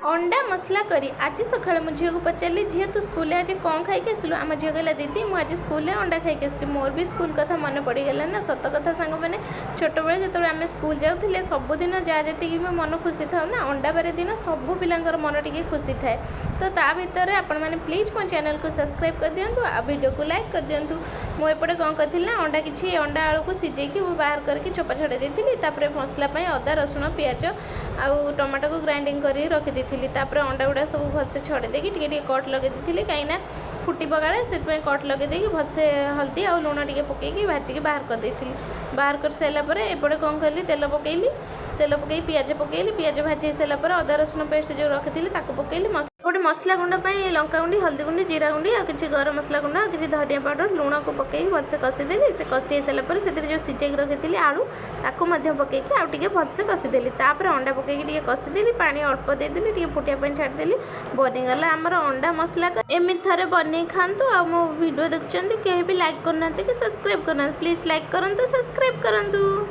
अंडा मसला करी आज सका झील को पचारि झी तू स्कूल आज कौन खाई आसलु आम झील कहला दीदी मुझे स्कूल अंडा खाई आसली मोर भी स्कूल कथा मन पड़गला ना सत कथा सांग मैंने छोट बेले जो आम स्कूल जाऊे सबुदिन जहाँ जी मन खुशी था ना अंडा बार दिन सब पिलांर मन टी खुशी थाए तो ता भर आपण मैंने प्लीज मो चैनल को सब्सक्राइब कर दिंतु आ वीडियो को लाइक कर दिंतु मुझे कौन करी ना अंडा किसी अंडा आलू को सिझेकी बाहर करके चोपा छड़े देती मसला अदा रसुण पिज आउ टमाटो को ग्राइंडिंग कर रखी तापर अंडा गुड़ा सब भलसे छड़े देकी कट लगे दी कहीं फुटी पकाले से कट लगे देकी भलसे हल्दी आ लुण टे पकईकी भाजिकी बाहर कर देती बाहर कर सारापर एपटे कौन कली तेल पकई पियाज पकईली पियाज भाजी सारापर अदा रसुण पेस्ट जो रखी पकईली गोटे मसला गुंड लंका गुंडी हल्दी गुंडी जीरा गुंडी और किसी गरम मसला गुंड और किसी धनिया पाउडर लुण को पकईकी भलसे कषिदेली से कषि सारापर से जो सिझेक रखी आलू ताकू पकईकी आउ टे भलसे कषिदेली तापर अंडा पकईकी कषिदेली पानी अल्प देदेली टे फुटिया छाड़देली बनीगला आमर अंडा मसला एमती थे बन खातु आ मो वीडियो देखुं कहीं भी लाइक करना कि सब्सक्राइब करना प्लीज लाइक करूँ सब्सक्राइब करूँ।